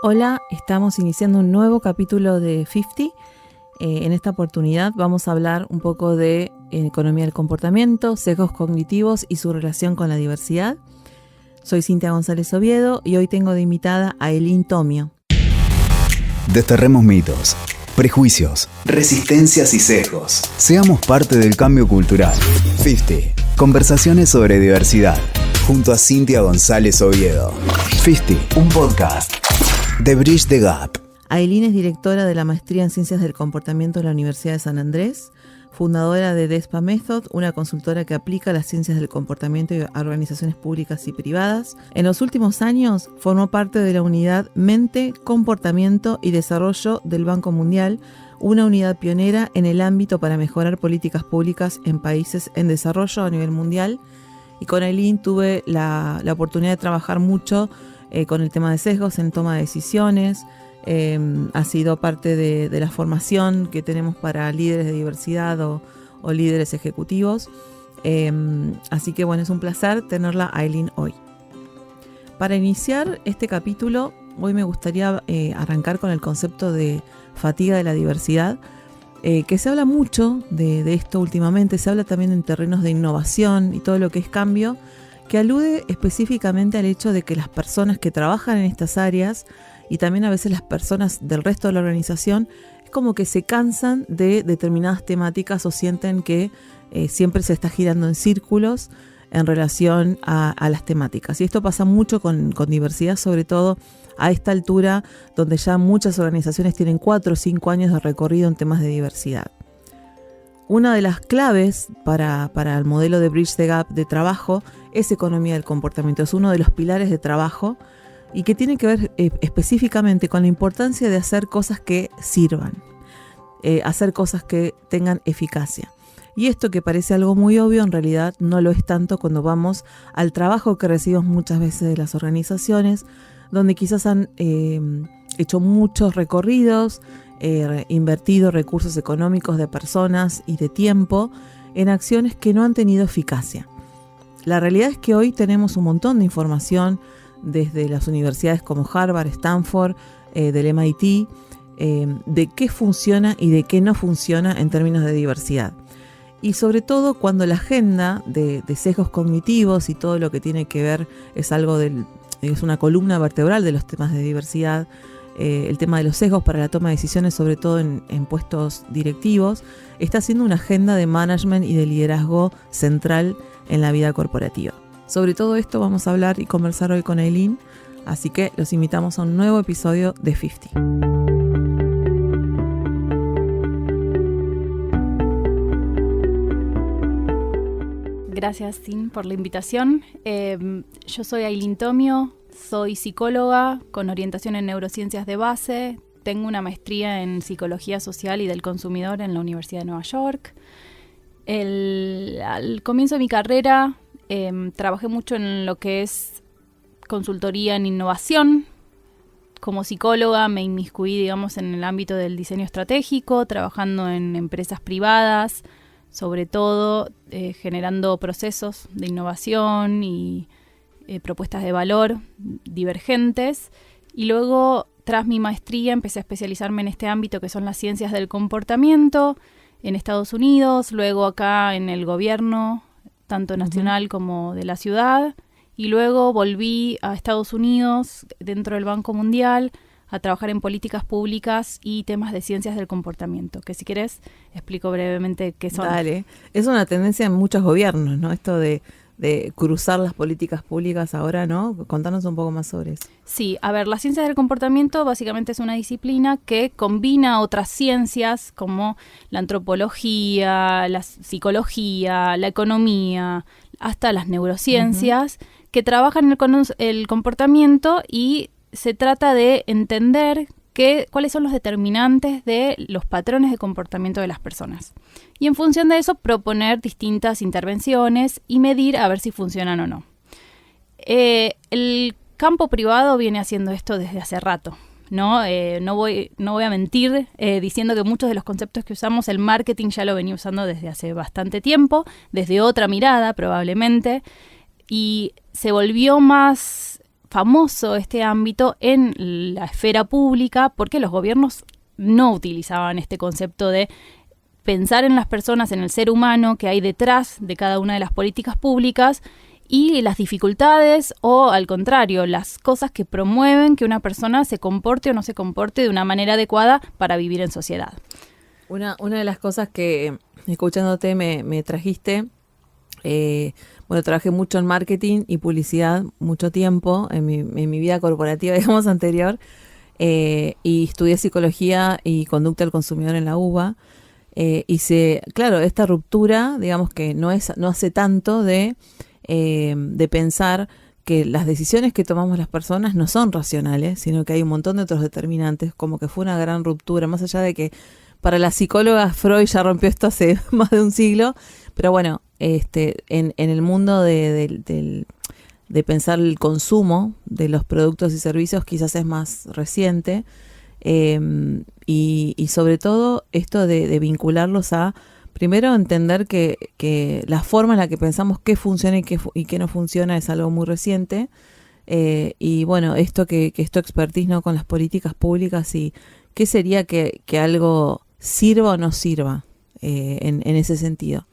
Hola, estamos iniciando un nuevo capítulo de 50. En esta oportunidad vamos a hablar un poco de economía del comportamiento, sesgos cognitivos y su relación con la diversidad. Soy Cintia González Oviedo y hoy tengo de invitada a Eileen Tomio. Desterremos mitos, prejuicios, resistencias y sesgos. Seamos parte del cambio cultural. 50. Conversaciones sobre diversidad. Junto a Cintia González Oviedo. 50. Un podcast de Bridge the Gap. Eileen es directora de la Maestría en Ciencias del Comportamiento de la Universidad de San Andrés, fundadora de DESPA Method, una consultora que aplica las ciencias del comportamiento a organizaciones públicas y privadas. En los últimos años formó parte de la unidad Mente, Comportamiento y Desarrollo del Banco Mundial, una unidad pionera en el ámbito para mejorar políticas públicas en países en desarrollo a nivel mundial. Y con Eileen tuve la oportunidad de trabajar mucho con el tema de sesgos en toma de decisiones. Ha sido parte de la formación que tenemos para líderes de diversidad o líderes ejecutivos. Así que bueno, es un placer tenerla a Eileen hoy. Para iniciar este capítulo, hoy me gustaría arrancar con el concepto de fatiga de la diversidad, que se habla mucho de esto últimamente. Se habla también en terrenos de innovación y todo lo que es cambio, que alude específicamente al hecho de que las personas que trabajan en estas áreas y también a veces las personas del resto de la organización es como que se cansan de determinadas temáticas o sienten que siempre se está girando en círculos en relación a las temáticas. Y esto pasa mucho con diversidad, sobre todo a esta altura donde ya muchas organizaciones tienen 4 o 5 años de recorrido en temas de diversidad. Una de las claves para el modelo de Bridge the Gap de trabajo es economía del comportamiento. Es uno de los pilares de trabajo y que tiene que ver específicamente con la importancia de hacer cosas que sirvan, hacer cosas que tengan eficacia. Y esto que parece algo muy obvio, en realidad no lo es tanto cuando vamos al trabajo que recibimos muchas veces de las organizaciones, donde quizás han hecho muchos recorridos, invertido recursos económicos de personas y de tiempo en acciones que no han tenido eficacia. La realidad es que hoy tenemos un montón de información desde las universidades como Harvard, Stanford, del MIT, de qué funciona y de qué no funciona en términos de diversidad. Y sobre todo cuando la agenda de sesgos cognitivos y todo lo que tiene que ver es una columna vertebral de los temas de diversidad, el tema de los sesgos para la toma de decisiones, sobre todo en puestos directivos, está siendo una agenda de management y de liderazgo central en la vida corporativa. Sobre todo esto vamos a hablar y conversar hoy con Eileen, así que los invitamos a un nuevo episodio de 50. Gracias, Sin, por la invitación. Yo soy Eileen Tomio, soy psicóloga con orientación en neurociencias de base. Tengo una maestría en psicología social y del consumidor en la Universidad de Nueva York. Al comienzo de mi carrera trabajé mucho en lo que es consultoría en innovación. Como psicóloga me inmiscuí, digamos, en el ámbito del diseño estratégico, trabajando en empresas privadas, sobre todo generando procesos de innovación y propuestas de valor divergentes. Y luego, tras mi maestría, empecé a especializarme en este ámbito que son las ciencias del comportamiento en Estados Unidos, luego acá en el gobierno, tanto nacional como de la ciudad. Y luego volví a Estados Unidos, dentro del Banco Mundial, a trabajar en políticas públicas y temas de ciencias del comportamiento, que si querés explico brevemente qué son. Dale, es una tendencia en muchos gobiernos, ¿no? Esto de cruzar las políticas públicas ahora, ¿no? Contanos un poco más sobre eso. Sí, a ver, las ciencias del comportamiento básicamente es una disciplina que combina otras ciencias como la antropología, la psicología, la economía, hasta las neurociencias, que trabajan el comportamiento y se trata de entender cuáles son los determinantes de los patrones de comportamiento de las personas. Y en función de eso, proponer distintas intervenciones y medir a ver si funcionan o no. El campo privado viene haciendo esto desde hace rato, ¿no? No voy a mentir diciendo que muchos de los conceptos que usamos, el marketing ya lo venía usando desde hace bastante tiempo, desde otra mirada probablemente, y se volvió más famoso este ámbito en la esfera pública porque los gobiernos no utilizaban este concepto de pensar en las personas, en el ser humano que hay detrás de cada una de las políticas públicas y las dificultades o, al contrario, las cosas que promueven que una persona se comporte o no se comporte de una manera adecuada para vivir en sociedad. Una de las cosas que, escuchándote, me trajiste, trabajé mucho en marketing y publicidad mucho tiempo en mi vida corporativa, digamos, anterior, y estudié psicología y conducta del consumidor en la UBA. Claro, esta ruptura, digamos que no hace tanto de pensar que las decisiones que tomamos las personas no son racionales, sino que hay un montón de otros determinantes, como que fue una gran ruptura, más allá de que para las psicólogas Freud ya rompió esto hace más de un siglo, pero bueno, en el mundo de pensar el consumo de los productos y servicios quizás es más reciente. Y sobre todo esto de vincularlos a, primero, entender que la forma en la que pensamos qué funciona y qué no funciona es algo muy reciente, y bueno, esto que es tu expertise, ¿no?, con las políticas públicas, y qué sería que algo sirva o no sirva en ese sentido.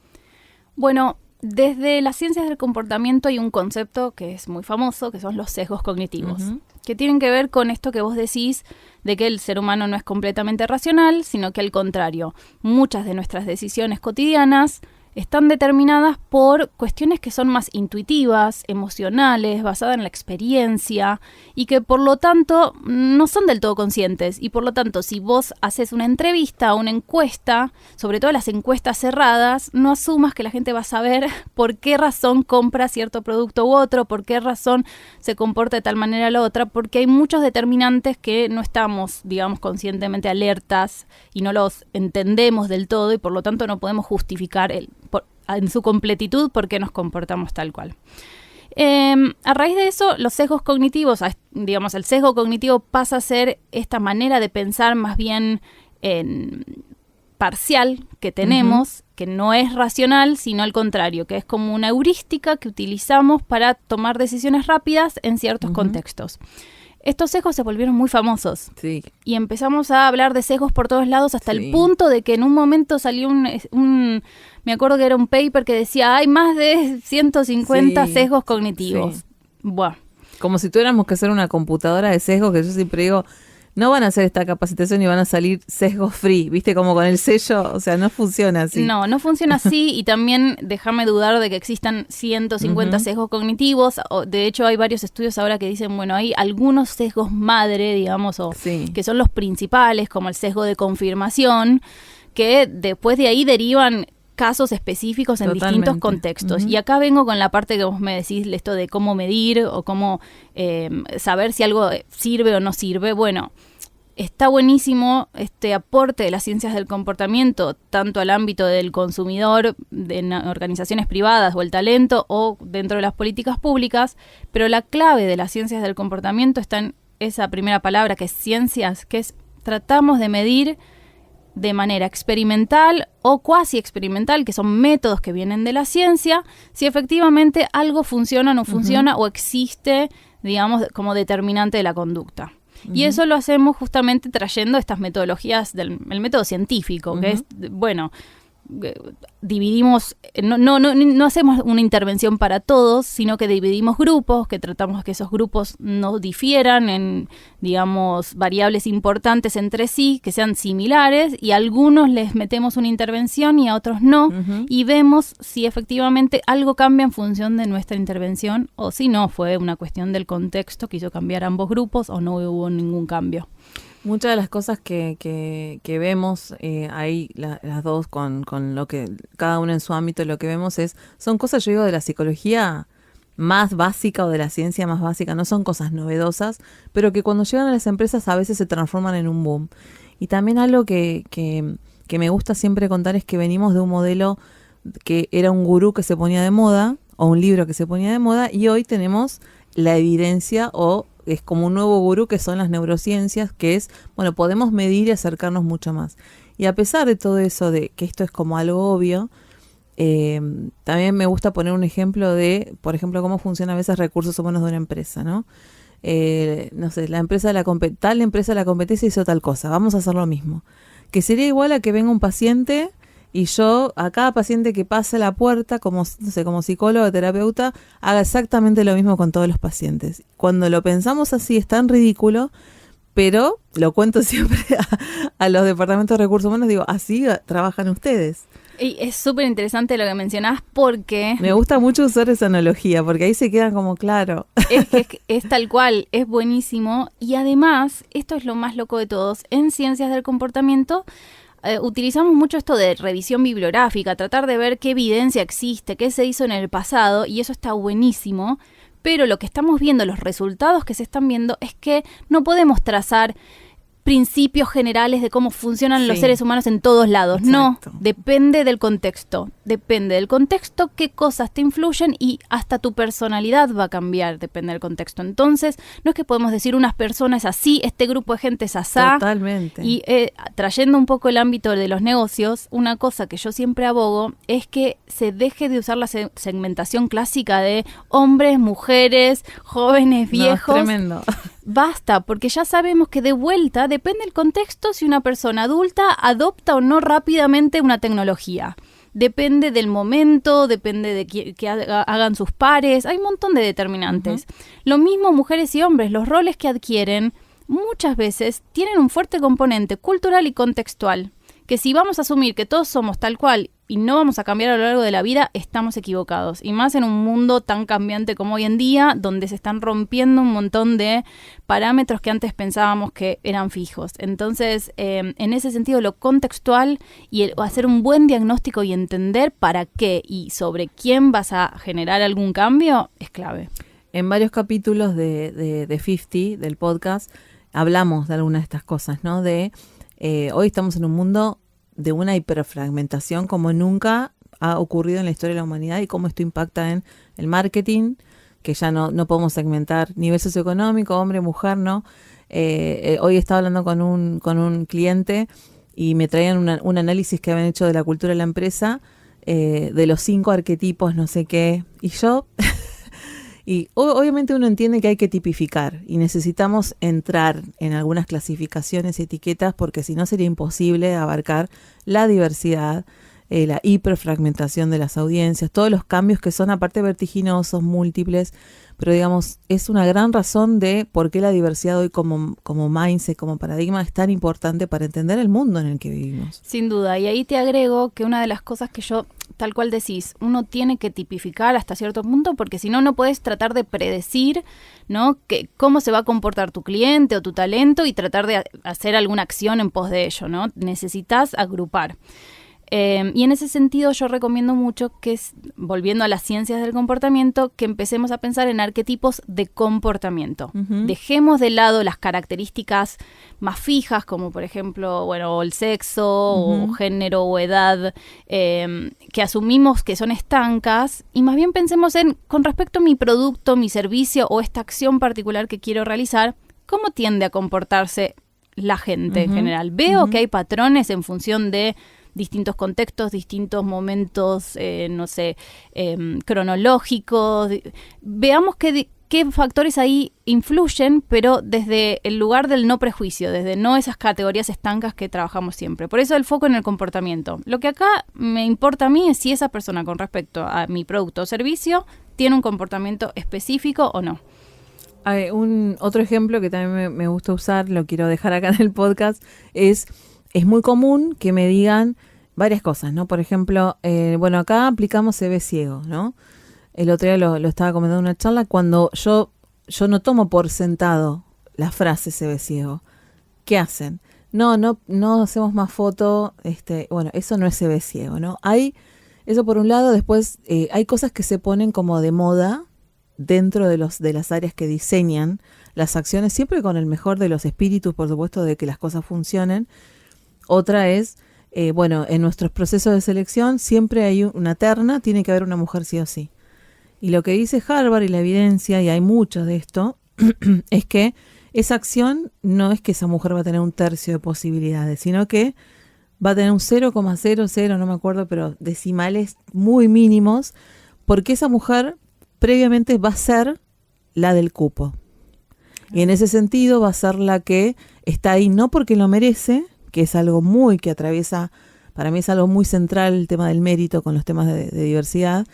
Bueno, desde las ciencias del comportamiento hay un concepto que es muy famoso, que son los sesgos cognitivos, que tienen que ver con esto que vos decís de que el ser humano no es completamente racional, sino que al contrario, muchas de nuestras decisiones cotidianas están determinadas por cuestiones que son más intuitivas, emocionales, basadas en la experiencia y que por lo tanto no son del todo conscientes. Y por lo tanto, si vos haces una entrevista o una encuesta, sobre todo las encuestas cerradas, no asumas que la gente va a saber por qué razón compra cierto producto u otro, por qué razón se comporta de tal manera o la otra, porque hay muchos determinantes que no estamos, digamos, conscientemente alertas y no los entendemos del todo y por lo tanto no podemos justificar en su completitud por qué nos comportamos tal cual. A raíz de eso, los sesgos cognitivos, digamos, el sesgo cognitivo pasa a ser esta manera de pensar más bien parcial que tenemos, que no es racional, sino al contrario, que es como una heurística que utilizamos para tomar decisiones rápidas en ciertos contextos. Estos sesgos se volvieron muy famosos. Sí. Y empezamos a hablar de sesgos por todos lados hasta el punto de que en un momento salió me acuerdo que era un paper que decía hay más de 150 sesgos cognitivos. Sí. Buah. Como si tuviéramos que hacer una computadora de sesgos, que yo siempre digo, no van a hacer esta capacitación y van a salir sesgos free, ¿viste? Como con el sello, o sea, no funciona así. No funciona así y también déjame dudar de que existan 150 sesgos cognitivos. De hecho, hay varios estudios ahora que dicen, bueno, hay algunos sesgos madre, digamos, que son los principales, como el sesgo de confirmación, que después de ahí derivan casos específicos en distintos contextos. Y acá vengo con la parte que vos me decís, esto de cómo medir o cómo saber si algo sirve o no sirve. Bueno, está buenísimo este aporte de las ciencias del comportamiento, tanto al ámbito del consumidor, en organizaciones privadas o el talento, o dentro de las políticas públicas, pero la clave de las ciencias del comportamiento está en esa primera palabra, que es ciencias, que es tratamos de medir de manera experimental o cuasi experimental, que son métodos que vienen de la ciencia, si efectivamente algo funciona o no funciona o existe, digamos, como determinante de la conducta. Y eso lo hacemos justamente trayendo estas metodologías del método científico, que es, bueno, dividimos, no hacemos una intervención para todos, sino que dividimos grupos, que tratamos que esos grupos no difieran en, digamos, variables importantes entre sí, que sean similares, y a algunos les metemos una intervención y a otros no, y vemos si efectivamente algo cambia en función de nuestra intervención, o si no, fue una cuestión del contexto que hizo cambiar ambos grupos, o no hubo ningún cambio. Muchas de las cosas que vemos ahí, las dos, con lo que cada uno en su ámbito, lo que vemos son cosas, yo digo, de la psicología más básica o de la ciencia más básica, no son cosas novedosas, pero que cuando llegan a las empresas a veces se transforman en un boom. Y también algo que me gusta siempre contar es que venimos de un modelo que era un gurú que se ponía de moda, o un libro que se ponía de moda, y hoy tenemos la evidencia, o es como un nuevo gurú que son las neurociencias, que es, bueno, podemos medir y acercarnos mucho más. Y a pesar de todo eso, de que esto es como algo obvio, también me gusta poner un ejemplo de, por ejemplo, cómo funciona a veces recursos humanos de una empresa, ¿no? no sé, tal empresa de la competencia hizo tal cosa, vamos a hacer lo mismo. Que sería igual a que venga un paciente y yo, a cada paciente que pase la puerta, como, no sé, como psicólogo o terapeuta, haga exactamente lo mismo con todos los pacientes. Cuando lo pensamos así es tan ridículo, pero lo cuento siempre a los departamentos de recursos humanos, digo, así trabajan ustedes. Y es súper interesante lo que mencionás porque... Me gusta mucho usar esa analogía, porque ahí se queda como claro. Es tal cual, es buenísimo. Y además, esto es lo más loco de todos, en ciencias del comportamiento utilizamos mucho esto de revisión bibliográfica, tratar de ver qué evidencia existe, qué se hizo en el pasado, y eso está buenísimo. Pero lo que estamos viendo, los resultados que se están viendo, es que no podemos trazar principios generales de cómo funcionan los seres humanos en todos lados. Exacto. No, depende del contexto. Depende del contexto, qué cosas te influyen y hasta tu personalidad va a cambiar, depende del contexto. Entonces, no es que podemos decir unas personas así, este grupo de gente es asá. Totalmente. Y trayendo un poco el ámbito de los negocios, una cosa que yo siempre abogo es que se deje de usar la segmentación clásica de hombres, mujeres, jóvenes, viejos. No, es tremendo. Basta, porque ya sabemos que de vuelta depende del contexto si una persona adulta adopta o no rápidamente una tecnología. Depende del momento, depende de que hagan sus pares, hay un montón de determinantes. Lo mismo mujeres y hombres, los roles que adquieren muchas veces tienen un fuerte componente cultural y contextual, que si vamos a asumir que todos somos tal cual y no vamos a cambiar a lo largo de la vida, estamos equivocados. Y más en un mundo tan cambiante como hoy en día, donde se están rompiendo un montón de parámetros que antes pensábamos que eran fijos. Entonces, en ese sentido, lo contextual y hacer un buen diagnóstico y entender para qué y sobre quién vas a generar algún cambio es clave. En varios capítulos de 50, del podcast, hablamos de algunas de estas cosas, ¿no? Hoy estamos en un mundo de una hiperfragmentación como nunca ha ocurrido en la historia de la humanidad y cómo esto impacta en el marketing, que ya no podemos segmentar nivel socioeconómico, hombre, mujer, ¿no? Hoy estaba hablando con un cliente y me traían un análisis que habían hecho de la cultura de la empresa, de los 5 arquetipos, no sé qué, y yo... Y obviamente uno entiende que hay que tipificar y necesitamos entrar en algunas clasificaciones y etiquetas porque si no sería imposible abarcar la diversidad, la hiperfragmentación de las audiencias, todos los cambios que son aparte vertiginosos, múltiples, pero digamos es una gran razón de por qué la diversidad hoy como mindset, como paradigma es tan importante para entender el mundo en el que vivimos. Sin duda, y ahí te agrego que una de las cosas que yo... Tal cual decís, uno tiene que tipificar hasta cierto punto porque si no, no puedes tratar de predecir, ¿no? Cómo se va a comportar tu cliente o tu talento y tratar de hacer alguna acción en pos de ello, ¿no? Necesitas agrupar. Y en ese sentido yo recomiendo mucho que, volviendo a las ciencias del comportamiento, que empecemos a pensar en arquetipos de comportamiento. Uh-huh. Dejemos de lado las características más fijas, como por ejemplo, bueno, el sexo, uh-huh, o género o edad, que asumimos que son estancas, y más bien pensemos en, con respecto a mi producto, mi servicio o esta acción particular que quiero realizar, ¿cómo tiende a comportarse la gente, uh-huh, en general? Veo, uh-huh, que hay patrones en función de distintos contextos, distintos momentos, cronológicos. Veamos qué factores ahí influyen, pero desde el lugar del no prejuicio, desde no esas categorías estancas que trabajamos siempre. Por eso el foco en el comportamiento. Lo que acá me importa a mí es si esa persona con respecto a mi producto o servicio tiene un comportamiento específico o no. Hay otro ejemplo que también me gusta usar, lo quiero dejar acá en el podcast, es muy común que me digan varias cosas, ¿no? Por ejemplo, acá aplicamos CV ciego, ¿no? El otro día lo estaba comentando en una charla, cuando yo no tomo por sentado la frase CV ciego. ¿Qué hacen? No hacemos más foto, eso no es CV ciego, ¿no? Eso por un lado, después hay cosas que se ponen como de moda dentro de las áreas que diseñan las acciones, siempre con el mejor de los espíritus, por supuesto, de que las cosas funcionen. Otra es, en nuestros procesos de selección siempre hay una terna, tiene que haber una mujer sí o sí. Y lo que dice Harvard y la evidencia, y hay mucho de esto, es que esa acción no es que esa mujer va a tener un tercio de posibilidades, sino que va a tener un 0,00, no me acuerdo, pero decimales muy mínimos, porque esa mujer previamente va a ser la del cupo. Y en ese sentido va a ser la que está ahí no porque lo merece, que es algo que atraviesa, para mí es algo muy central el tema del mérito con los temas de diversidad.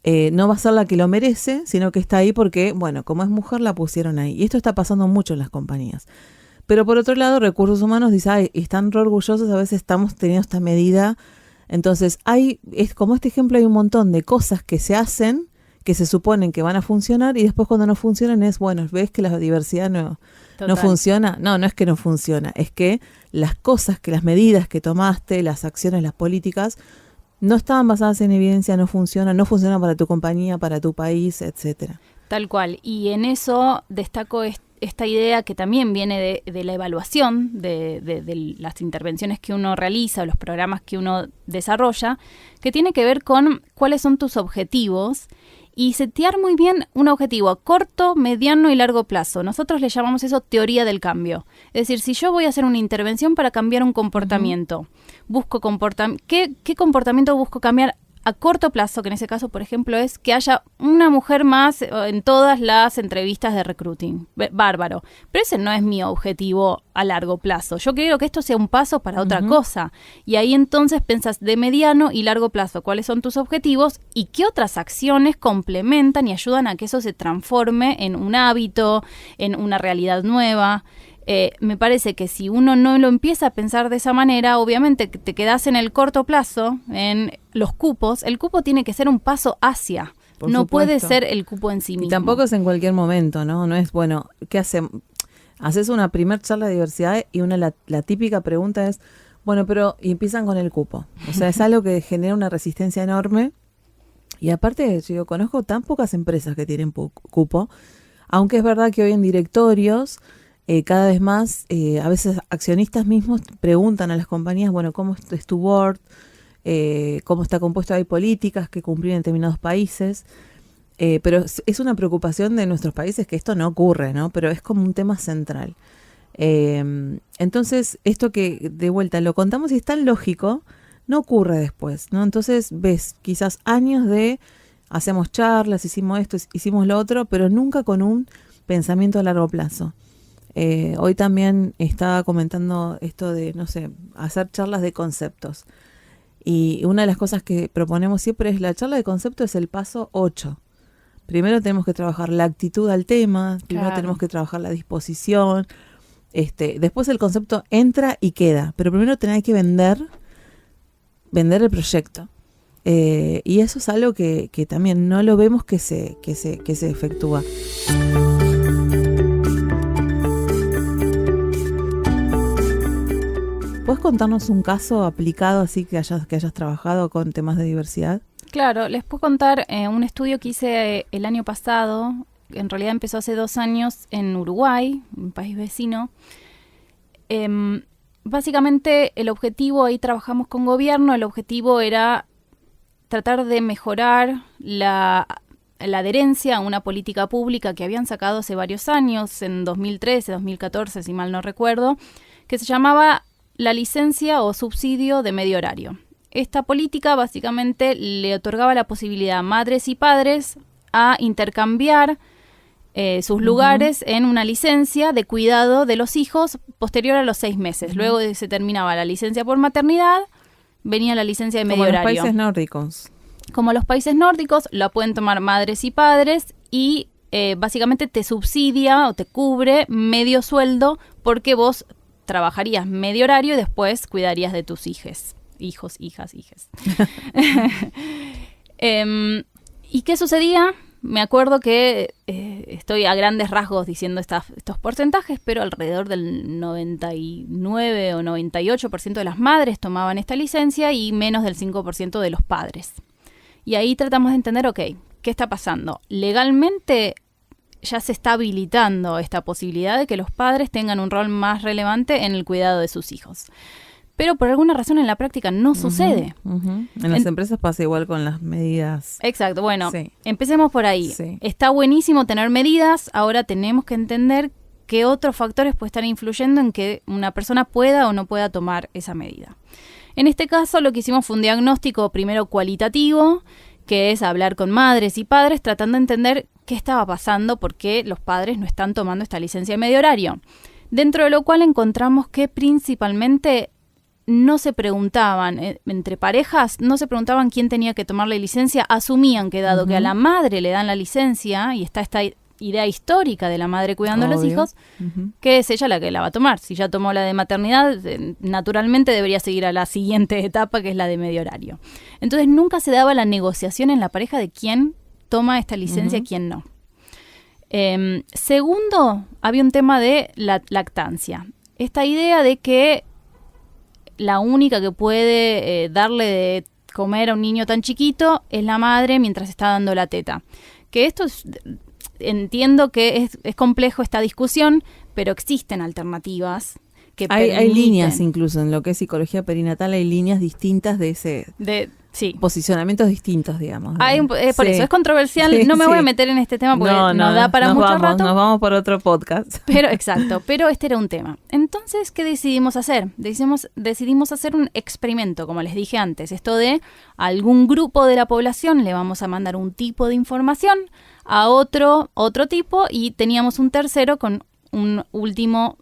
No va a ser la que lo merece, sino que está ahí porque, bueno, como es mujer la pusieron ahí. Y esto está pasando mucho en las compañías. Pero por otro lado, Recursos Humanos dice, ay, están re orgullosos, a veces estamos teniendo esta medida. Entonces, es como este ejemplo, hay un montón de cosas que se hacen, que se suponen que van a funcionar, y después cuando no funcionan es, bueno, ¿ves que la diversidad no funciona? No es que no funciona, es que las medidas que tomaste, las acciones, las políticas, no estaban basadas en evidencia, no funcionan para tu compañía, para tu país, etcétera. Tal cual. Y en eso destaco esta idea que también viene de la evaluación de las intervenciones que uno realiza, los programas que uno desarrolla, que tiene que ver con cuáles son tus objetivos y setear muy bien un objetivo a corto, mediano y largo plazo. Nosotros le llamamos eso teoría del cambio. Es decir, si yo voy a hacer una intervención para cambiar un comportamiento, ¿qué comportamiento busco cambiar a corto plazo? Que en ese caso, por ejemplo, es que haya una mujer más en todas las entrevistas de recruiting. Bárbaro. Pero ese no es mi objetivo a largo plazo. Yo quiero que esto sea un paso para otra cosa. Y ahí entonces pensás de mediano y largo plazo cuáles son tus objetivos y qué otras acciones complementan y ayudan a que eso se transforme en un hábito, en una realidad nueva. Me parece que si uno no lo empieza a pensar de esa manera, obviamente te quedás en el corto plazo, en los cupos. El cupo tiene que ser un paso hacia, no puede ser el cupo en sí mismo. Y tampoco es en cualquier momento, ¿no? No es, bueno, ¿qué hacemos? Haces una primer charla de diversidad y la típica pregunta es, bueno, pero y empiezan con el cupo. O sea, es algo que genera una resistencia enorme. Y aparte, yo conozco tan pocas empresas que tienen cupo, aunque es verdad que hoy en directorios cada vez más, a veces accionistas mismos preguntan a las compañías, bueno, ¿cómo es tu board? ¿Cómo está compuesto? Hay políticas que cumplir en determinados países, pero es una preocupación de nuestros países que esto no ocurre, ¿no? Pero es como un tema central. Entonces, esto que de vuelta lo contamos y es tan lógico, no ocurre después, ¿no? Entonces ves quizás años de hacemos charlas, hicimos esto, hicimos lo otro, pero nunca con un pensamiento a largo plazo. Hoy también estaba comentando esto de, no sé, hacer charlas de conceptos. Y una de las cosas que proponemos siempre es la charla de conceptos es el paso 8. Primero tenemos que trabajar la actitud al tema, primero tenemos que trabajar la disposición, después el concepto entra y queda, pero primero tenés que vender el proyecto. Y eso es algo que también no lo vemos que se efectúa. ¿Puedes contarnos un caso aplicado así que hayas trabajado con temas de diversidad? Claro, les puedo contar un estudio que hice el año pasado, en realidad empezó hace 2 años en Uruguay, un país vecino. Básicamente el objetivo, ahí trabajamos con gobierno, el objetivo era tratar de mejorar la adherencia a una política pública que habían sacado hace varios años, en 2013, 2014, si mal no recuerdo, que se llamaba la licencia o subsidio de medio horario. Esta política básicamente le otorgaba la posibilidad a madres y padres a intercambiar sus lugares en una licencia de cuidado de los hijos posterior a los 6 meses. Luego se terminaba la licencia por maternidad, venía la licencia de medio horario. Como los países nórdicos. Como los países nórdicos, la pueden tomar madres y padres y básicamente te subsidia o te cubre medio sueldo porque vos trabajarías medio horario y después cuidarías de tus hijos. ¿Y qué sucedía? Me acuerdo que estoy a grandes rasgos diciendo estos porcentajes, pero alrededor del 99 o 98% de las madres tomaban esta licencia y menos del 5% de los padres. Y ahí tratamos de entender, ok, ¿qué está pasando? Legalmente ya se está habilitando esta posibilidad de que los padres tengan un rol más relevante en el cuidado de sus hijos. Pero por alguna razón en la práctica no sucede. En las empresas pasa igual con las medidas. Exacto, bueno, empecemos por ahí. Sí. Está buenísimo tener medidas, ahora tenemos que entender qué otros factores pueden estar influyendo en que una persona pueda o no pueda tomar esa medida. En este caso lo que hicimos fue un diagnóstico primero cualitativo, que es hablar con madres y padres tratando de entender qué estaba pasando, por qué los padres no están tomando esta licencia de medio horario. Dentro de lo cual encontramos que principalmente no se preguntaban, entre parejas, no se preguntaban quién tenía que tomar la licencia, asumían que dado que a la madre le dan la licencia, y está esta idea histórica de la madre cuidando a los hijos, que es ella la que la va a tomar. Si ya tomó la de maternidad, naturalmente debería seguir a la siguiente etapa, que es la de medio horario. Entonces nunca se daba la negociación en la pareja de quién toma esta licencia y quién no. Segundo, había un tema de la lactancia. Esta idea de que la única que puede darle de comer a un niño tan chiquito es la madre mientras está dando la teta. Que esto entiendo que es complejo esta discusión, pero existen alternativas que hay líneas incluso en lo que es psicología perinatal, hay líneas distintas de ese... Sí. Posicionamientos distintos, digamos. Por eso es controversial. No me voy a meter en este tema porque no da para mucho rato. Nos vamos por otro podcast. Pero exacto, pero este era un tema. Entonces, ¿qué decidimos hacer? Decidimos hacer un experimento, como les dije antes. Esto de algún grupo de la población le vamos a mandar un tipo de información, a otro tipo, y teníamos un tercero con un último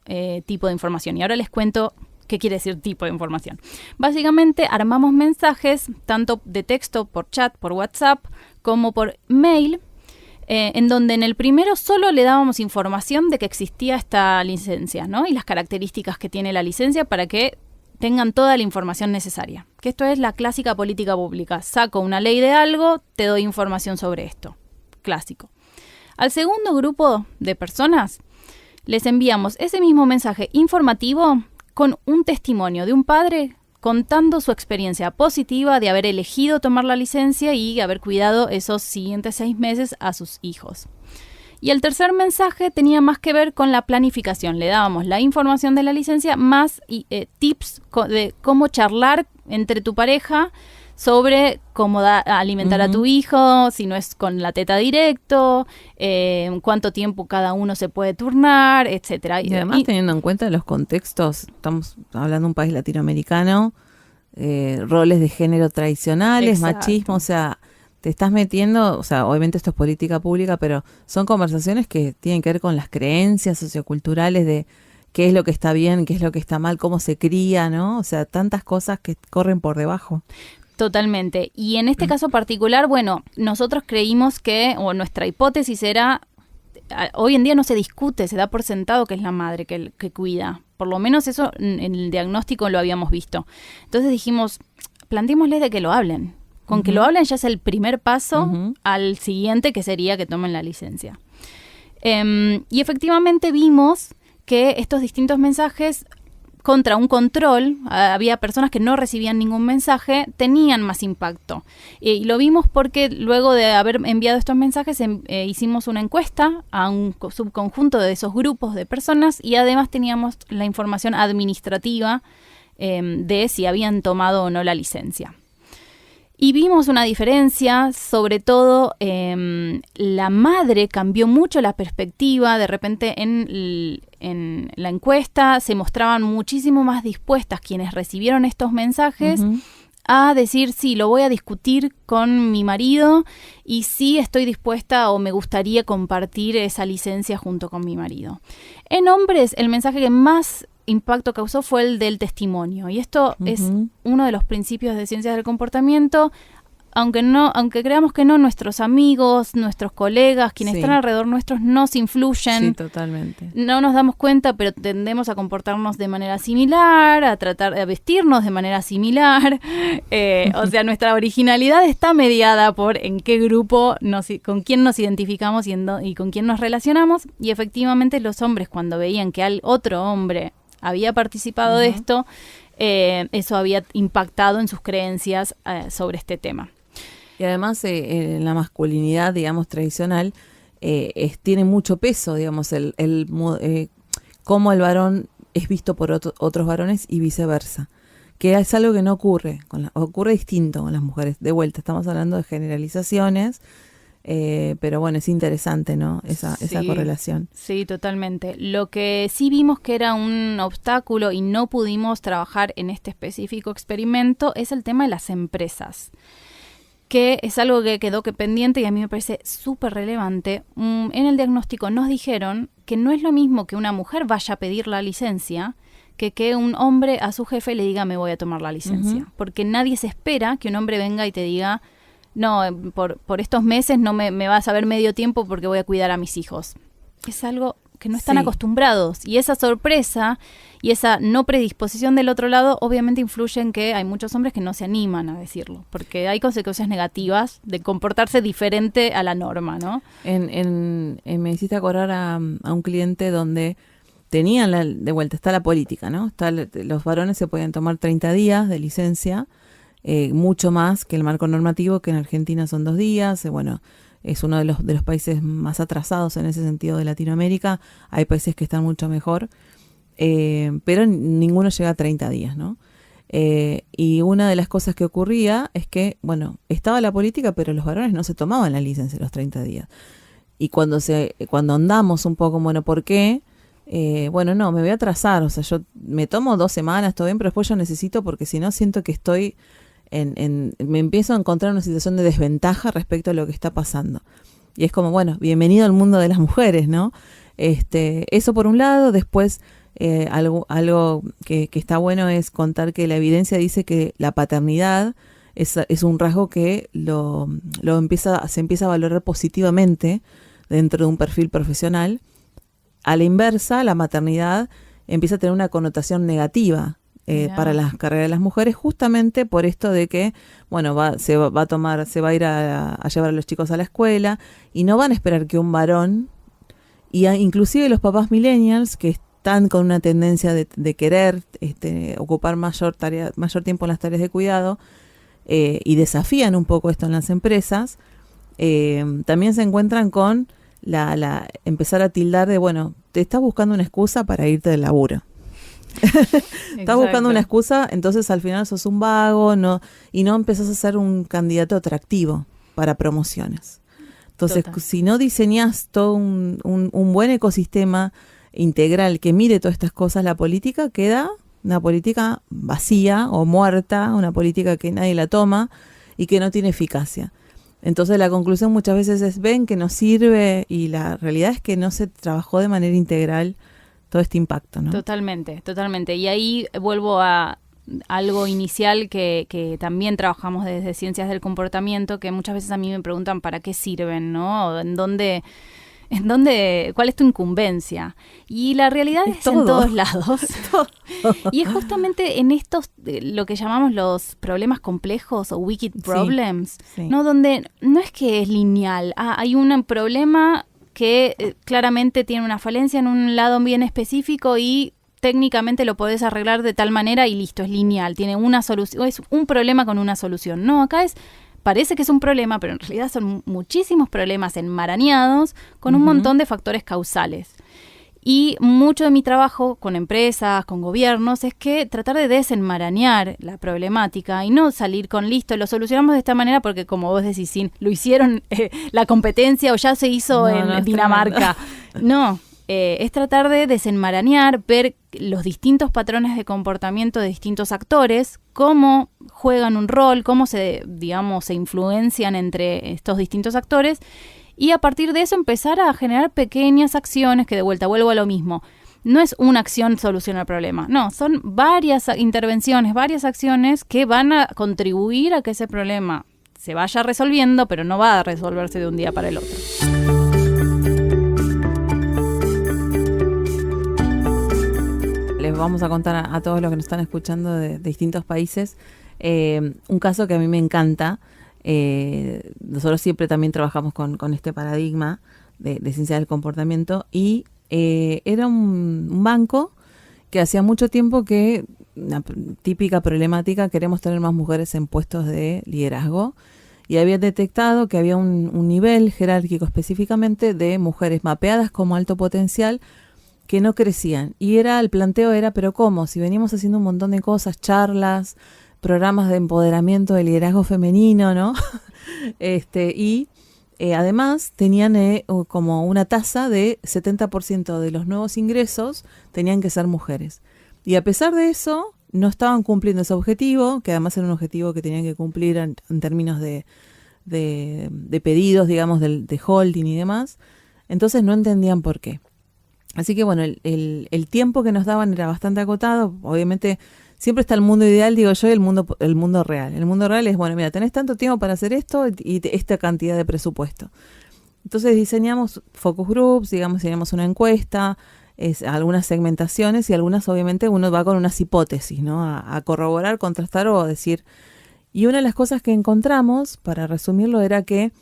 tipo de información. Y ahora les cuento qué quiere decir tipo de información. Básicamente armamos mensajes, tanto de texto, por chat, por WhatsApp, como por mail, en donde en el primero solo le dábamos información de que existía esta licencia, ¿no? Y las características que tiene la licencia para que tengan toda la información necesaria. Que esto es la clásica política pública. Saco una ley de algo, te doy información sobre esto. Clásico. Al segundo grupo de personas les enviamos ese mismo mensaje informativo con un testimonio de un padre contando su experiencia positiva de haber elegido tomar la licencia y haber cuidado esos siguientes 6 meses a sus hijos. Y el tercer mensaje tenía más que ver con la planificación. Le dábamos la información de la licencia más tips de cómo charlar entre tu pareja sobre cómo alimentar a tu hijo, si no es con la teta directo, cuánto tiempo cada uno se puede turnar, etcétera. Y además teniendo en cuenta los contextos, estamos hablando de un país latinoamericano, roles de género tradicionales, exacto, machismo, o sea, te estás metiendo, o sea, obviamente esto es política pública, pero son conversaciones que tienen que ver con las creencias socioculturales de qué es lo que está bien, qué es lo que está mal, cómo se cría, ¿no? O sea, tantas cosas que corren por debajo. Totalmente. Y en este caso particular, bueno, nosotros creímos que, o nuestra hipótesis era, hoy en día no se discute, se da por sentado que es la madre que cuida. Por lo menos eso en el diagnóstico lo habíamos visto. Entonces dijimos, planteémosles de que lo hablen. Con que lo hablen ya es el primer paso al siguiente, que sería que tomen la licencia. Y efectivamente vimos que estos distintos mensajes, contra un control, había personas que no recibían ningún mensaje, tenían más impacto. Y lo vimos porque luego de haber enviado estos mensajes hicimos una encuesta a un subconjunto de esos grupos de personas y además teníamos la información administrativa de si habían tomado o no la licencia. Y vimos una diferencia, sobre todo la madre cambió mucho la perspectiva, de repente en la encuesta se mostraban muchísimo más dispuestas quienes recibieron estos mensajes a decir, sí, lo voy a discutir con mi marido y sí estoy dispuesta o me gustaría compartir esa licencia junto con mi marido. En hombres, el mensaje que más impacto causó fue el del testimonio. Y esto es uno de los principios de ciencias del comportamiento. Aunque creamos que no, nuestros amigos, nuestros colegas, quienes están alrededor nuestros, nos influyen. Sí, totalmente. No nos damos cuenta, pero tendemos a comportarnos de manera similar, a tratar de vestirnos de manera similar. O sea, nuestra originalidad está mediada por en qué grupo, con quién nos identificamos y con quién nos relacionamos. Y efectivamente los hombres, cuando veían que otro hombre había participado de esto, eso había impactado en sus creencias sobre este tema. Y además en la masculinidad, digamos, tradicional, tiene mucho peso, digamos, cómo el varón es visto por otros varones y viceversa. Que es algo que no ocurre, ocurre distinto con las mujeres. De vuelta, estamos hablando de generalizaciones, pero bueno, es interesante, ¿no? Esa correlación. Sí, totalmente. Lo que sí vimos que era un obstáculo y no pudimos trabajar en este específico experimento es el tema de las empresas. que es algo que quedó pendiente y a mí me parece súper relevante. En el diagnóstico nos dijeron que no es lo mismo que una mujer vaya a pedir la licencia que un hombre a su jefe le diga me voy a tomar la licencia. Porque nadie se espera que un hombre venga y te diga no, por estos meses no me vas a ver medio tiempo porque voy a cuidar a mis hijos. Es algo que no están acostumbrados. Y esa sorpresa y esa no predisposición del otro lado obviamente influye en que hay muchos hombres que no se animan a decirlo, porque hay consecuencias negativas de comportarse diferente a la norma, ¿no? Me hiciste acordar a un cliente donde tenían, de vuelta, está la política, ¿no? Los varones se pueden tomar 30 días de licencia, mucho más que el marco normativo, que en Argentina son 2 días, bueno... Es uno de los países más atrasados en ese sentido de Latinoamérica. Hay países que están mucho mejor, pero ninguno llega a 30 días, ¿no? Y una de las cosas que ocurría es que, bueno, estaba la política, pero los varones no se tomaban la licencia los 30 días. Y cuando andamos un poco, bueno, ¿por qué? Bueno, no, me voy a atrasar. O sea, yo me tomo 2 semanas, todo bien, pero después yo necesito, porque si no siento que estoy... me empiezo a encontrar una situación de desventaja respecto a lo que está pasando. Y es como, bueno, bienvenido al mundo de las mujeres, ¿no? Eso por un lado. Después, algo que está bueno es contar que la evidencia dice que la paternidad es un rasgo que se empieza a valorar positivamente dentro de un perfil profesional. A la inversa, la maternidad empieza a tener una connotación negativa para las carreras de las mujeres, justamente por esto de que, bueno, se va a ir a llevar a los chicos a la escuela y no van a esperar que un varón, y inclusive los papás millennials que están con una tendencia de querer ocupar mayor tiempo en las tareas de cuidado y desafían un poco esto en las empresas, también se encuentran con empezar a tildar de, bueno, te estás buscando una excusa para irte del laburo. Estás buscando una excusa, entonces al final sos un vago, y no empezás a ser un candidato atractivo para promociones. Entonces, si no diseñás todo un buen ecosistema integral que mire todas estas cosas, la política queda una política vacía o muerta, una política que nadie la toma y que no tiene eficacia. Entonces la conclusión muchas veces es, ven que no sirve, y la realidad es que no se trabajó de manera integral todo este impacto, ¿no? Totalmente. Y ahí vuelvo a algo inicial que también trabajamos desde Ciencias del Comportamiento, que muchas veces a mí me preguntan para qué sirven, ¿no? ¿Cuál es tu incumbencia? Y la realidad es en todos lados. Y es justamente en estos, lo que llamamos los problemas complejos o wicked problems, sí. ¿No? Donde no es que es lineal. Hay un problema que claramente tiene una falencia en un lado bien específico y técnicamente lo podés arreglar de tal manera y listo, es lineal, tiene una solución, es un problema con una solución. No, acá parece que es un problema, pero en realidad son muchísimos problemas enmarañados con un montón de factores causales. Y mucho de mi trabajo con empresas, con gobiernos, es que tratar de desenmarañar la problemática y no salir con listo, lo solucionamos de esta manera porque, como vos decís, lo hicieron la competencia o ya se hizo en Dinamarca. No, es tratar de desenmarañar, ver los distintos patrones de comportamiento de distintos actores, cómo juegan un rol, cómo se influencian entre estos distintos actores, y a partir de eso empezar a generar pequeñas acciones que, de vuelta, vuelvo a lo mismo. No es una acción soluciona el problema, no, son varias intervenciones, varias acciones que van a contribuir a que ese problema se vaya resolviendo, pero no va a resolverse de un día para el otro. Les vamos a contar a todos los que nos están escuchando de distintos países un caso que a mí me encanta. Nosotros siempre también trabajamos con este paradigma de ciencia del comportamiento y era un banco que hacía mucho tiempo que, una típica problemática, queremos tener más mujeres en puestos de liderazgo, y había detectado que había un nivel jerárquico específicamente de mujeres mapeadas como alto potencial que no crecían, y el planteo era, pero ¿cómo? Si venimos haciendo un montón de cosas, charlas, programas de empoderamiento de liderazgo femenino, ¿no? Además tenían como una tasa de 70% de los nuevos ingresos tenían que ser mujeres. Y a pesar de eso, no estaban cumpliendo ese objetivo, que además era un objetivo que tenían que cumplir en términos de de pedidos, digamos, de holding y demás. Entonces no entendían por qué. Así que bueno, el tiempo que nos daban era bastante acotado. Obviamente siempre está el mundo ideal, digo yo, y el mundo real. El mundo real es, bueno, mira, tenés tanto tiempo para hacer esto y esta cantidad de presupuesto. Entonces diseñamos focus groups, digamos, diseñamos una encuesta, algunas segmentaciones y algunas obviamente uno va con unas hipótesis, ¿no? A corroborar, contrastar o decir. Y una de las cosas que encontramos, para resumirlo, era que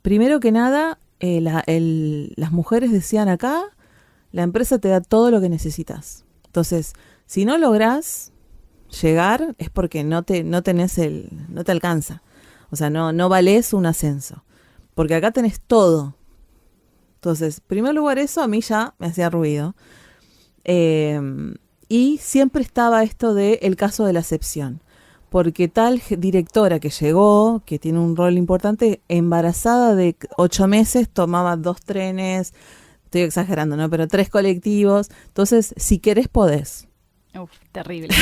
primero que nada las mujeres decían acá, la empresa te da todo lo que necesitas. Entonces, si no lográs llegar es porque no te alcanza. O sea, no valés un ascenso. Porque acá tenés todo. Entonces, en primer lugar, eso a mí ya me hacía ruido. Y siempre estaba esto de el caso de la excepción. Porque tal directora que llegó, que tiene un rol importante, embarazada de 8 meses, tomaba 2 trenes, estoy exagerando, ¿no? Pero 3 colectivos. Entonces, si querés, podés. Uf, terrible.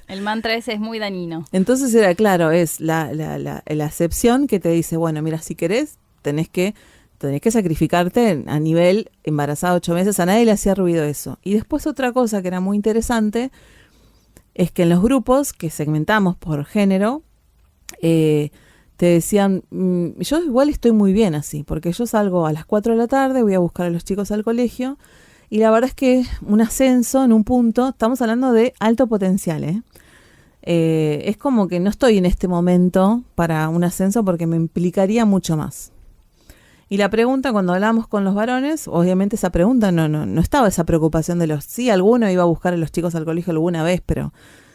El mantra ese es muy dañino. Entonces era claro, es la excepción que te dice, bueno, mira, si querés, tenés que sacrificarte a nivel embarazada 8 meses. A nadie le hacía ruido eso. Y después otra cosa que era muy interesante es que en los grupos que segmentamos por género, te decían, yo igual estoy muy bien así, porque yo salgo a las 4 de la tarde, voy a buscar a los chicos al colegio, y la verdad es que un ascenso en un punto, estamos hablando de alto potencial, es como que no estoy en este momento para un ascenso porque me implicaría mucho más. Y la pregunta, cuando hablamos con los varones, obviamente esa pregunta no estaba esa preocupación de sí, alguno iba a buscar a los chicos al colegio alguna vez, pero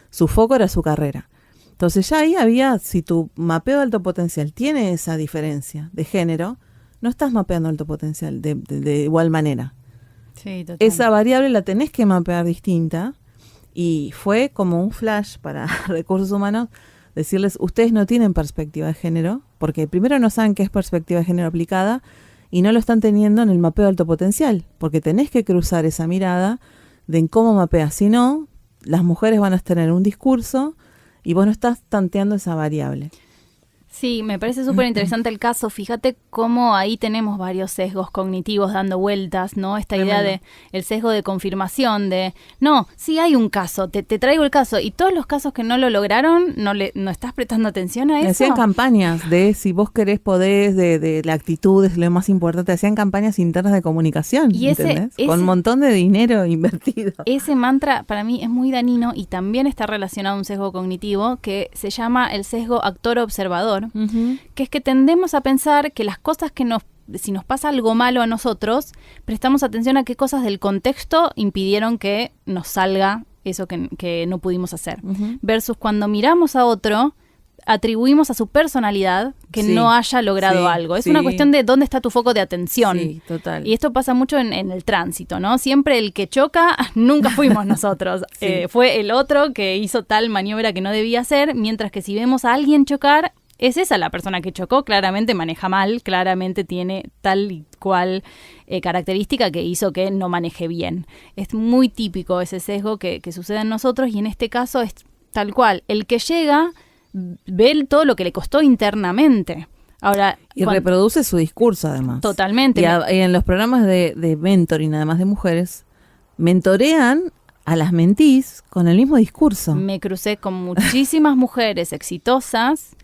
su foco era su carrera. Entonces ya ahí había, si tu mapeo de alto potencial tiene esa diferencia de género, no estás mapeando alto potencial de igual manera. Sí, total. Esa variable la tenés que mapear distinta, y fue como un flash para recursos humanos decirles, ustedes no tienen perspectiva de género, porque primero no saben qué es perspectiva de género aplicada y no lo están teniendo en el mapeo de alto potencial, porque tenés que cruzar esa mirada de en cómo mapeas. Si no, las mujeres van a tener un discurso y vos no estás tanteando esa variable. Sí, me parece súper interesante el caso. Fíjate cómo ahí tenemos varios sesgos cognitivos dando vueltas, ¿no? Esta idea de el sesgo de confirmación, de no, sí hay un caso, te traigo el caso. Y todos los casos que no lo lograron, ¿no estás prestando atención a eso? Hacían campañas de si vos querés, podés, de la actitud es lo más importante. Hacían campañas internas de comunicación, y ¿entendés? Con un montón de dinero invertido. Ese mantra para mí es muy dañino y también está relacionado a un sesgo cognitivo que se llama el sesgo actor-observador. Que es que tendemos a pensar que las cosas si nos pasa algo malo a nosotros, prestamos atención a qué cosas del contexto impidieron que nos salga eso que no pudimos hacer. Versus cuando miramos a otro, atribuimos a su personalidad que no haya logrado algo. Es una cuestión de dónde está tu foco de atención. Sí, total. Y esto pasa mucho en el tránsito, ¿no? Siempre el que choca, nunca fuimos nosotros. Fue el otro que hizo tal maniobra que no debía hacer, mientras que si vemos a alguien chocar, es esa la persona que chocó, claramente maneja mal, claramente tiene tal y cual característica que hizo que no maneje bien. Es muy típico ese sesgo que sucede en nosotros y en este caso es tal cual. El que llega ve todo lo que le costó internamente. Ahora, y reproduce su discurso además. Totalmente. Y en los programas de mentoring, además de mujeres, mentorean a las mentís con el mismo discurso. Me crucé con muchísimas mujeres exitosas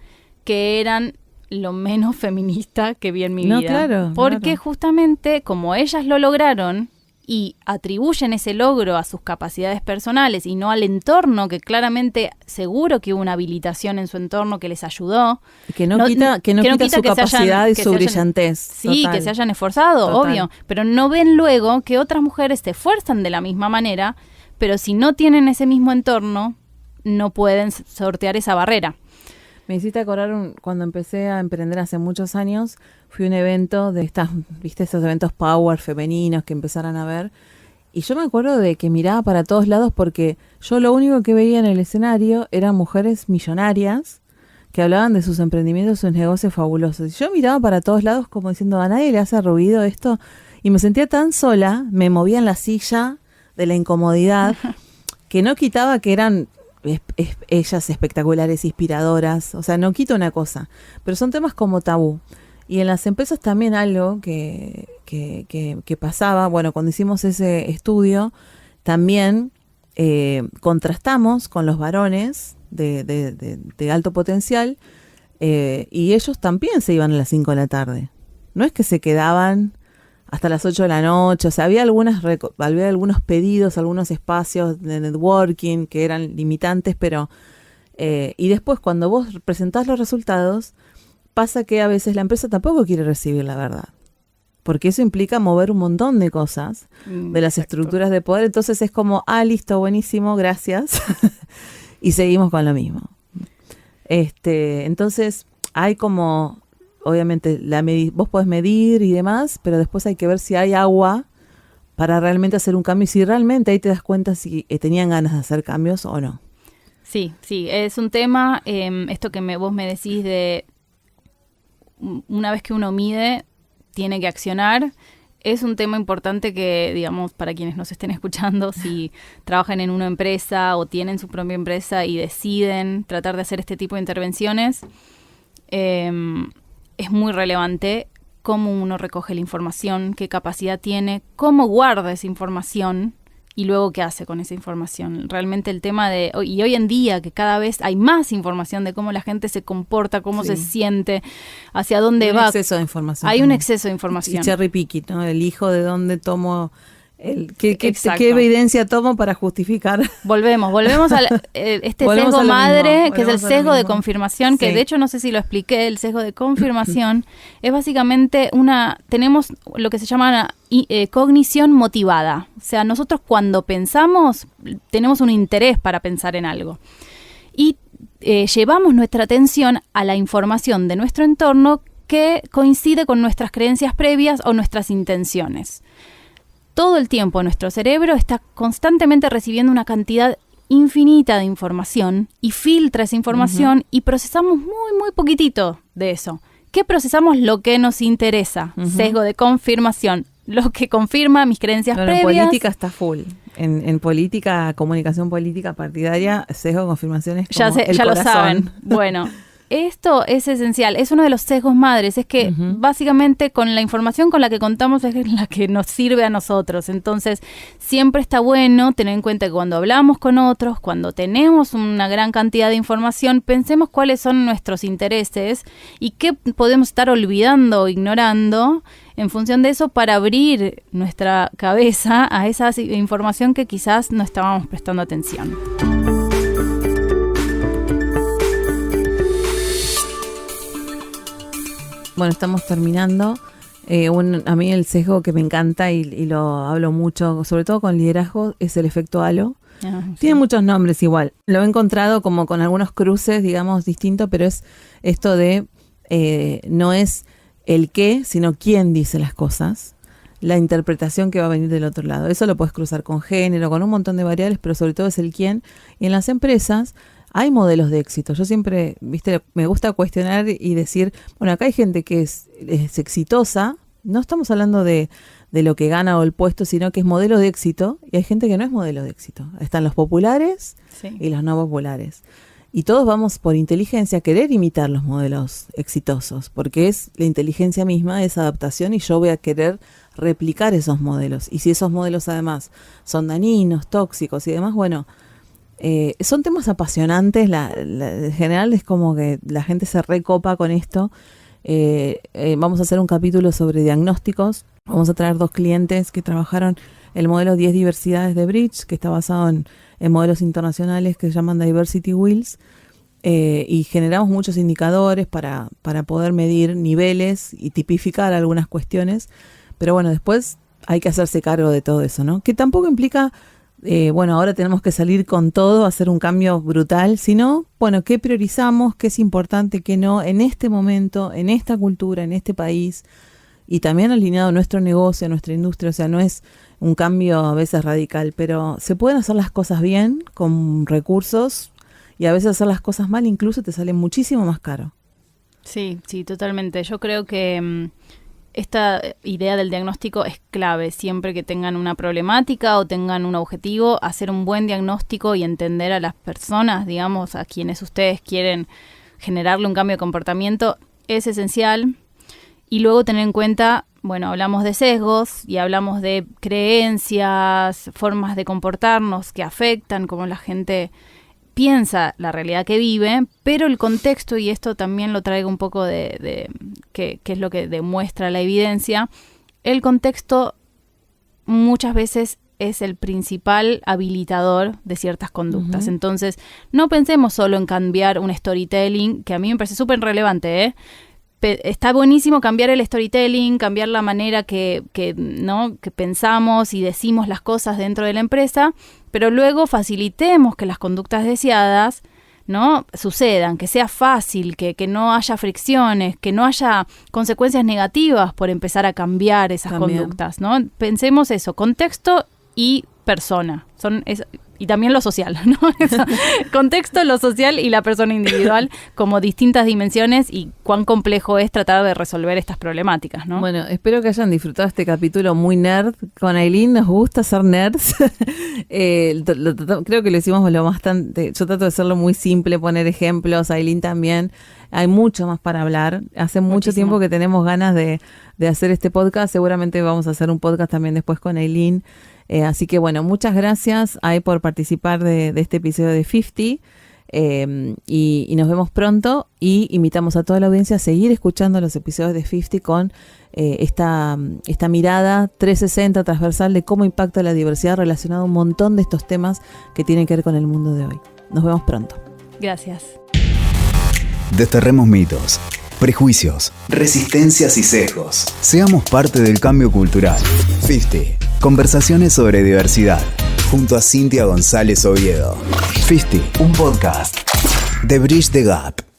que eran lo menos feminista que vi en mi vida. Claro. Porque justamente como ellas lo lograron y atribuyen ese logro a sus capacidades personales y no al entorno, que claramente seguro que hubo una habilitación en su entorno que les ayudó. Que no quita su capacidad y su brillantez. Sí, total. Que se hayan esforzado, total. Obvio. Pero no ven luego que otras mujeres se esfuerzan de la misma manera, pero si no tienen ese mismo entorno, no pueden sortear esa barrera. Me hiciste acordar cuando empecé a emprender hace muchos años, fui a un evento de esos eventos power femeninos que empezaron a ver, y yo me acuerdo de que miraba para todos lados porque yo lo único que veía en el escenario eran mujeres millonarias que hablaban de sus emprendimientos, sus negocios fabulosos. Y yo miraba para todos lados como diciendo, a nadie le hace ruido esto, y me sentía tan sola, me movía en la silla de la incomodidad, que no quitaba que eran ellas espectaculares, inspiradoras, o sea, no quito una cosa, pero son temas como tabú. Y en las empresas también algo que pasaba, bueno, cuando hicimos ese estudio, también contrastamos con los varones de alto potencial, y ellos también se iban a las 5 de la tarde. No es que se quedaban hasta las 8 de la noche, o sea, había algunos pedidos, algunos espacios de networking que eran limitantes, pero y después cuando vos presentás los resultados, pasa que a veces la empresa tampoco quiere recibir la verdad, porque eso implica mover un montón de cosas de las estructuras de poder. Entonces es como, listo, buenísimo, gracias, y seguimos con lo mismo. Entonces hay como, obviamente, vos podés medir y demás, pero después hay que ver si hay agua para realmente hacer un cambio, y si realmente ahí te das cuenta si tenían ganas de hacer cambios o no. Sí, es un tema, esto que vos me decís de una vez que uno mide, tiene que accionar. Es un tema importante que, digamos, para quienes nos estén escuchando, si trabajan en una empresa o tienen su propia empresa y deciden tratar de hacer este tipo de intervenciones, es muy relevante cómo uno recoge la información, qué capacidad tiene, cómo guarda esa información y luego qué hace con esa información. Realmente el tema y hoy en día que cada vez hay más información de cómo la gente se comporta, cómo se siente, hacia dónde va. Hay un exceso de información. Hay un exceso de información. Y cherry picking, ¿no? Elijo de dónde tomo, qué evidencia tomo para justificar. Volvemos a sesgo madre, que es el sesgo de confirmación, que de hecho no sé si lo expliqué. El sesgo de confirmación es básicamente tenemos lo que se llama cognición motivada. O sea, nosotros cuando pensamos, tenemos un interés para pensar en algo. Y llevamos nuestra atención a la información de nuestro entorno que coincide con nuestras creencias previas o nuestras intenciones. Todo el tiempo nuestro cerebro está constantemente recibiendo una cantidad infinita de información y filtra esa información y procesamos muy, muy poquitito de eso. ¿Qué procesamos? Lo que nos interesa. Sesgo de confirmación. Lo que confirma mis creencias previas. En política está full. En política, comunicación política partidaria, sesgo de confirmación es como ya lo saben. Bueno, esto es esencial. Es uno de los sesgos madres. Es que básicamente con la información con la que contamos es la que nos sirve a nosotros. Entonces, siempre está bueno tener en cuenta que cuando hablamos con otros, cuando tenemos una gran cantidad de información, pensemos cuáles son nuestros intereses y qué podemos estar olvidando o ignorando en función de eso para abrir nuestra cabeza a esa información que quizás no estábamos prestando atención. Bueno, estamos terminando. A mí el sesgo que me encanta y lo hablo mucho, sobre todo con liderazgo, es el efecto halo. Tiene muchos nombres igual. Lo he encontrado como con algunos cruces, digamos, distintos, pero es esto de no es el qué, sino quién dice las cosas, la interpretación que va a venir del otro lado. Eso lo puedes cruzar con género, con un montón de variables, pero sobre todo es el quién. Y en las empresas hay modelos de éxito. Yo siempre, me gusta cuestionar y decir, bueno, acá hay gente que es exitosa, no estamos hablando de lo que gana o el puesto, sino que es modelo de éxito, y hay gente que no es modelo de éxito. Están los populares y los no populares. Y todos vamos por inteligencia a querer imitar los modelos exitosos, porque es la inteligencia misma, es adaptación, y yo voy a querer replicar esos modelos. Y si esos modelos además son dañinos, tóxicos y demás, bueno, son temas apasionantes. En general es como que la gente se recopa con esto. Vamos a hacer un capítulo sobre diagnósticos. Vamos a traer 2 clientes que trabajaron el modelo 10 diversidades de Bridge, que está basado en modelos internacionales que se llaman Diversity Wheels, y generamos muchos indicadores para poder medir niveles y tipificar algunas cuestiones. Pero bueno, después hay que hacerse cargo de todo eso, ¿no? Que tampoco implica ahora tenemos que salir con todo, hacer un cambio brutal, sino, bueno, ¿qué priorizamos? ¿Qué es importante? ¿Qué no? En este momento, en esta cultura, en este país, y también alineado a nuestro negocio, a nuestra industria. O sea, no es un cambio a veces radical, pero se pueden hacer las cosas bien, con recursos, y a veces hacer las cosas mal incluso te sale muchísimo más caro. Sí, totalmente. Yo creo que esta idea del diagnóstico es clave. Siempre que tengan una problemática o tengan un objetivo, hacer un buen diagnóstico y entender a las personas, digamos, a quienes ustedes quieren generarle un cambio de comportamiento, es esencial. Y luego tener en cuenta, bueno, hablamos de sesgos y hablamos de creencias, formas de comportarnos que afectan cómo la gente piensa la realidad que vive, pero el contexto, y esto también lo traigo un poco de que es lo que demuestra la evidencia, el contexto muchas veces es el principal habilitador de ciertas conductas. Entonces, no pensemos solo en cambiar un storytelling, que a mí me parece súper relevante, Está buenísimo cambiar el storytelling, cambiar la manera que pensamos y decimos las cosas dentro de la empresa, pero luego facilitemos que las conductas deseadas, ¿no?, sucedan, que sea fácil, que no haya fricciones, que no haya consecuencias negativas por empezar a cambiar esas conductas, ¿no? Pensemos eso, contexto y persona, y también lo social, ¿no? Contexto, lo social y la persona individual como distintas dimensiones, y cuán complejo es tratar de resolver estas problemáticas, ¿no? Bueno, espero que hayan disfrutado este capítulo muy nerd. Con Ailín nos gusta ser nerds. Creo que lo hicimos lo bastante. Yo trato de hacerlo muy simple, poner ejemplos. Ailín también. Hay mucho más para hablar. Hace mucho tiempo que tenemos ganas de hacer este podcast. Seguramente vamos a hacer un podcast también después con Ailín. Así que bueno, muchas gracias por participar de este episodio de 50, y nos vemos pronto, y invitamos a toda la audiencia a seguir escuchando los episodios de 50 con esta mirada 360 transversal de cómo impacta la diversidad relacionada a un montón de estos temas que tienen que ver con el mundo de hoy. Nos vemos pronto. Gracias. Desterremos mitos, prejuicios, resistencias y sesgos. Seamos parte del cambio cultural. 50. Conversaciones sobre diversidad, junto a Cintia González Oviedo. 50, un podcast de Bridge the Gap.